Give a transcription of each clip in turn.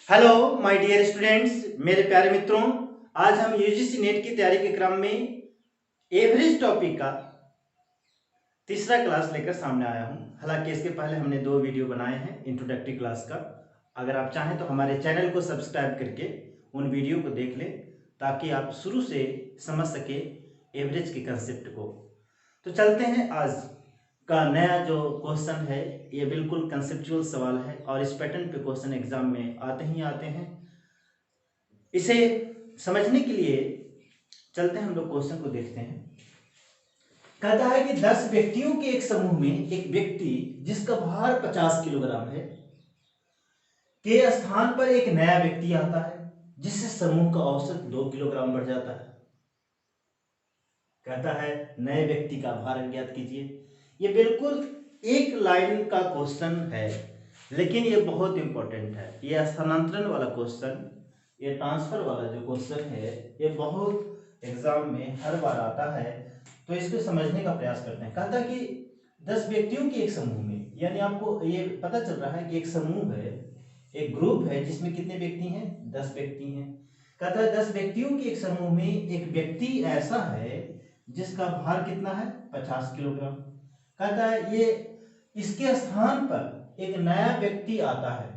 Hello my dear students, मेरे प्यारे मित्रों। आज हम यूजीसी नेट की तैयारी के क्रम में एवरेज टॉपिक का तीसरा क्लास लेकर सामने आया हूं। हालांकि इसके पहले हमने 2 वीडियो बनाए हैं इंट्रोडक्टरी क्लास का। अगर आप चाहें तो हमारे चैनल को सब्सक्राइब करके उन वीडियो को देख लें, ताकि आप शुरू से समझ सके एवरेज के कंसेप्ट को। तो चलते हैं आज का नया जो क्वेश्चन है। ये बिल्कुल कंसेप्चुअल सवाल है और इस पैटर्न पे क्वेश्चन एग्जाम में आते ही आते हैं। इसे समझने के लिए चलते हैं, हम लोग क्वेश्चन को देखते हैं। कहता है कि 10 व्यक्तियों के एक समूह में एक व्यक्ति जिसका भार 50 किलोग्राम है के स्थान पर एक नया व्यक्ति आता है जिससे समूह का औसत 2 किलोग्राम बढ़ जाता है। कहता है नए व्यक्ति का भार ज्ञात कीजिए। ये बिल्कुल एक लाइन का क्वेश्चन है, लेकिन ये बहुत इंपॉर्टेंट है। ये स्थानांतरण वाला क्वेश्चन, ये ट्रांसफर वाला जो क्वेश्चन है, ये बहुत एग्जाम में हर बार आता है। तो इसको समझने का प्रयास करते हैं। कहता है कि 10 व्यक्तियों के एक समूह में, यानी आपको ये पता चल रहा है कि एक समूह है, एक ग्रुप है जिसमें कितने व्यक्ति हैं? 10 व्यक्ति हैं। कहता है 10 व्यक्तियों के एक समूह में एक व्यक्ति ऐसा है जिसका भार कितना है? 50 किलोग्राम। कहता है ये इसके स्थान पर एक नया व्यक्ति आता है।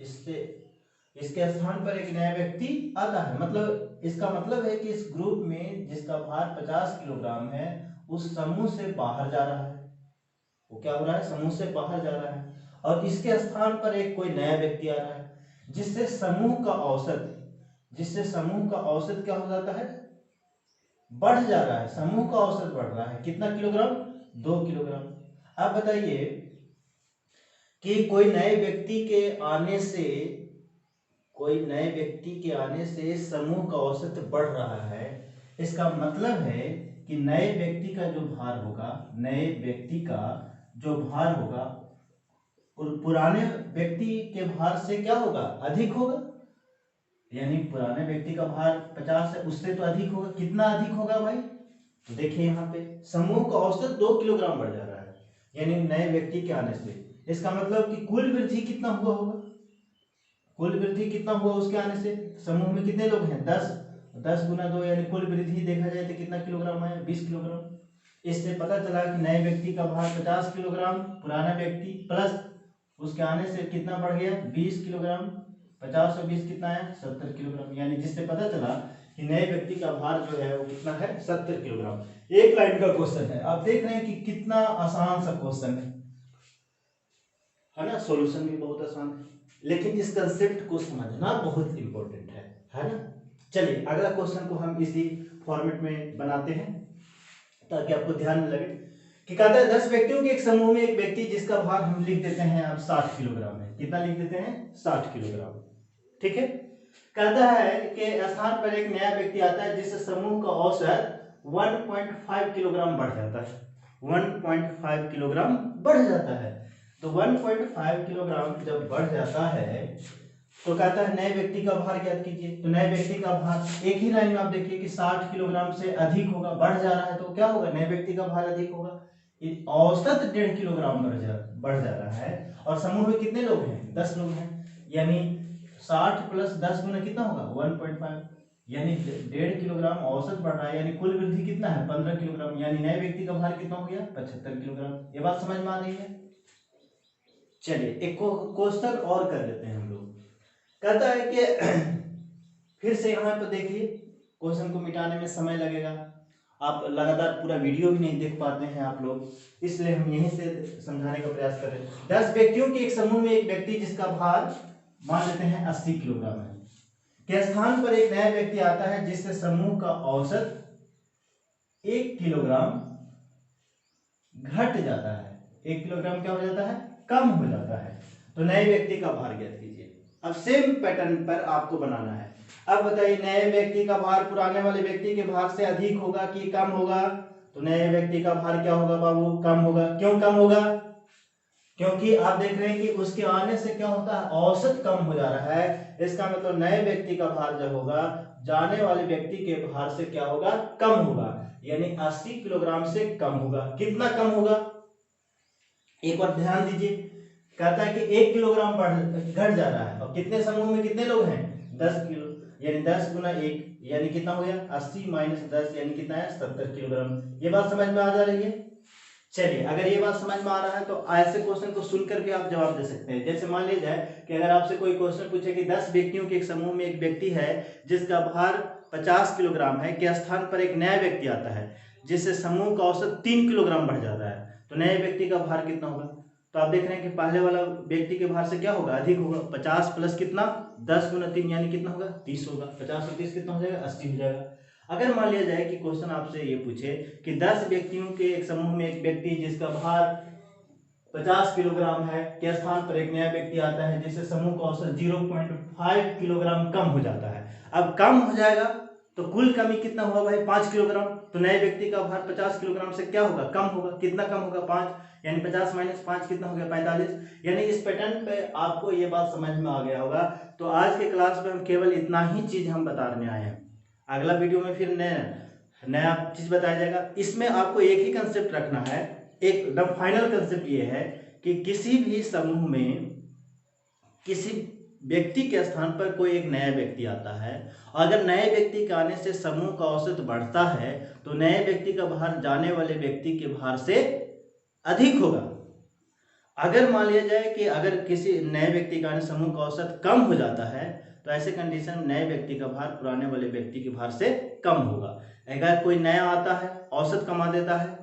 इसके स्थान पर एक नया व्यक्ति आता है, मतलब इसका मतलब है कि इस ग्रुप में जिसका भार 50 किलोग्राम है उस समूह से बाहर जा रहा है। वो क्या हो रहा है? समूह से बाहर जा रहा है। और इसके स्थान पर एक कोई नया व्यक्ति आ रहा है जिससे समूह का औसत क्या हो जाता है? बढ़ जा रहा है। समूह का औसत बढ़ रहा है। कितना किलोग्राम? 2 किलोग्राम। अब बताइए कि कोई नए व्यक्ति के आने से समूह का औसत बढ़ रहा है। इसका मतलब है कि नए व्यक्ति का जो भार होगा पुराने व्यक्ति के भार से क्या होगा? अधिक होगा। यानी पुराने व्यक्ति का भार 50 है, उससे तो अधिक होगा। कितना अधिक होगा भाई? तो देखिए यहाँ पे समूह का औसत 2 किलोग्राम बढ़ जा रहा है, यानी नए व्यक्ति के आने से। इसका मतलब कि कुल वृद्धि कितना हुआ होगा? कुल वृद्धि कितना हुआ उसके आने से? समूह में कितने लोग हैं? 10। 10 गुना 2, यानी कुल वृद्धि देखा जाए तो कितना किलोग्राम है? 20 किलोग्राम। इससे पता चला कि नए व्यक्ति का भार 50 किलोग्राम, पुराना व्यक्ति प्लस उसके आने से कितना बढ़ गया? 20 किलोग्राम। 50 और 20 कितना है? 70 किलोग्राम। यानी जिससे पता चला कि नए व्यक्ति का भार जो है वो कितना है? 70 किलोग्राम। एक लाइन का क्वेश्चन है। आप देख रहे हैं कि कितना आसान सा क्वेश्चन है ना? सॉल्यूशन भी बहुत आसान है, लेकिन इस कंसेप्ट को समझना बहुत इंपॉर्टेंट है ना? चलिए अगला क्वेश्चन को हम इसी फॉर्मेट में बनाते हैं ताकि आपको ध्यान में लगे। कि कहता है 10 व्यक्तियों के एक समूह में एक व्यक्ति जिसका भार हम लिख देते हैं अब 60 किलोग्राम है। कितना लिख देते हैं? 60 किलोग्राम। ठीक है। कहता है कि स्थान पर एक नया व्यक्ति आता है जिससे समूह का औसत 1.5 किलोग्राम बढ़ जाता है। 1.5 किलोग्राम बढ़ जाता है। तो 1.5 किलोग्राम जब बढ़ जाता है तो कहता है नए व्यक्ति का भार ज्ञात कीजिए। तो नए व्यक्ति का भार एक ही लाइन में आप देखिए कि 60 किलोग्राम से अधिक होगा, बढ़ जा रहा है तो क्या होगा? नए व्यक्ति का भार अधिक होगा। औसत 1.5 किलोग्राम बढ़ जा रहा है। और समूह में कितने लोग हैं? 10 लोग हैं। यानी 60 प्लस 10 गुना कितना होगा? 1.5, यानी 1.5 किलोग्राम औसत बढ़ रहा है। यानी कुल वृद्धि कितना है? 15 किलोग्राम। यानी नए व्यक्ति का भार कितना हो गया? 75 किलोग्राम। ये बात समझ में आ रही है? चलिए एक क्वेश्चन और कर लेते हैं हम लोग। कहता है कि फिर से यहाँ पर देखिए, क्वेश्चन को मिटाने में समय लगेगा। आप लगातार पूरा वीडियो भी नहीं देख पाते हैं आप लोग, इसलिए हम यहीं से समझाने का प्रयास कर रहे हैं। 10 व्यक्तियों के एक समूह में एक व्यक्ति जिसका भार मान लेते हैं 80 किलोग्राम है के स्थान पर एक नया व्यक्ति आता है जिससे समूह का औसत 1 किलोग्राम घट जाता है। 1 किलोग्राम क्या हो जाता है? कम हो जाता है। तो नए व्यक्ति का भार ज्ञात कीजिए। अब सेम पैटर्न पर आपको बनाना है। अब बताइए नए व्यक्ति का भार पुराने वाले व्यक्ति के भार से अधिक होगा कि कम होगा? तो नए व्यक्ति का भार क्या होगा बाबू? कम होगा। क्यों कम होगा? क्योंकि आप देख रहे हैं कि उसके आने से क्या होता है? औसत कम हो जा रहा है। इसका मतलब नए व्यक्ति का भार जब होगा जाने वाले व्यक्ति के भार से क्या होगा? कम होगा। यानी 80 किलोग्राम से कम होगा। कितना कम होगा? एक बार ध्यान दीजिए कहता है कि 1 किलोग्राम घट जा रहा है, और कितने समूह में कितने लोग हैं, 10 किलो, यानी 10 गुना 1 यानी कितना हो गया 80 माइनस 10 यानी कितना है 70 किलोग्राम। ये बात समझ में आ जा रही है। चलिए, अगर ये बात समझ में आ रहा है तो ऐसे क्वेश्चन को सुनकर भी आप जवाब दे सकते हैं। जैसे मान लीजिए जाए कि अगर आपसे कोई क्वेश्चन पूछे कि 10 व्यक्तियों के एक समूह में एक व्यक्ति है जिसका भार 50 किलोग्राम है, के स्थान पर एक नया व्यक्ति आता है जिससे समूह का औसत 3 किलोग्राम बढ़ जाता है, तो नए व्यक्ति का भार कितना होगा। तो आप देख रहे हैं कि पहले वाला व्यक्ति के भार से क्या होगा, अधिक होगा। 50 प्लस कितना 10 गुना 3 यानी कितना होगा 30 होगा। 50 और 30 कितना हो जाएगा 80 हो जाएगा। अगर मान लिया जाए कि क्वेश्चन आपसे ये पूछे कि 10 व्यक्तियों के एक समूह में एक व्यक्ति जिसका भार 50 किलोग्राम है के स्थान पर एक नया व्यक्ति आता है जिससे समूह का औसत 0.5 किलोग्राम कम हो जाता है। अब कम हो जाएगा तो कुल कमी कितना हुआ भाई 5 किलोग्राम, तो नए व्यक्ति का भार 50 किलोग्राम से क्या होगा कम होगा। कितना कम होगा 5, यानी 50 माइनस 5 कितना हो गया 45। यानी इस पैटर्न पे आपको ये बात समझ में आ गया होगा। तो आज के क्लास में हम केवल इतना ही चीज हम बताने आए हैं। अगला वीडियो में फिर नया चीज बताया जाएगा। इसमें आपको एक ही कंसेप्ट रखना है, एकदम फाइनल कंसेप्ट ये है कि किसी भी समूह में किसी व्यक्ति के स्थान पर कोई एक नया व्यक्ति आता है, अगर नए व्यक्ति के आने से समूह का औसत बढ़ता है तो नए व्यक्ति का भार जाने वाले व्यक्ति के भार से अधिक होगा। अगर मान लिया जाए कि अगर किसी नए व्यक्ति के आने समूह का औसत कम हो जाता है तो ऐसे कंडीशन में नए व्यक्ति का भार पुराने वाले व्यक्ति के भार से कम होगा। अगर कोई नया आता है औसत कमा देता है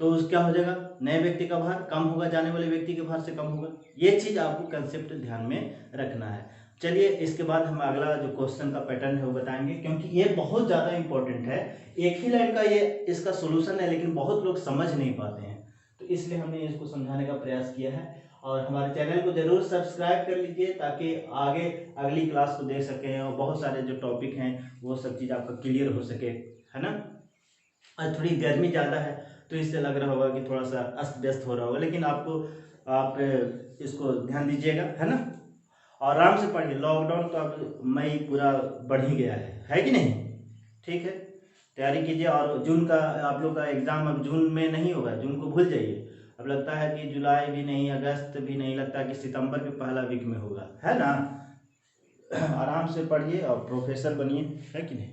तो उस क्या हो जाएगा, नए व्यक्ति का भार कम होगा, जाने वाले व्यक्ति के भार से कम होगा। ये चीज आपको कंसेप्ट ध्यान में रखना है। चलिए, इसके बाद हम अगला जो क्वेश्चन का पैटर्न है वो बताएंगे, क्योंकि ये बहुत ज्यादा इंपॉर्टेंट है। एक ही लाइन का ये इसका सोल्यूशन है, लेकिन बहुत लोग समझ नहीं पाते हैं, तो इसलिए हमने इसको समझाने का प्रयास किया है। और हमारे चैनल को जरूर सब्सक्राइब कर लीजिए ताकि आगे अगली क्लास को देख सकें और बहुत सारे जो टॉपिक हैं वो सब चीज़ आपका क्लियर हो सके, है ना। आज थोड़ी गर्मी ज़्यादा है तो इससे लग रहा होगा कि थोड़ा सा अस्त व्यस्त हो रहा होगा, लेकिन आप इसको ध्यान दीजिएगा, है ना। और आराम से पढ़िए। लॉकडाउन तो अब मई पूरा बढ़ ही गया है कि नहीं। ठीक है, तैयारी कीजिए। और जून का आप लोग का एग्ज़ाम अब जून में नहीं होगा, जून को भूल जाइए। अब लगता है कि जुलाई भी नहीं, अगस्त भी नहीं, लगता है कि सितंबर के पहला वीक में होगा, है ना। आराम से पढ़िए और प्रोफेसर बनिए, है कि नहीं।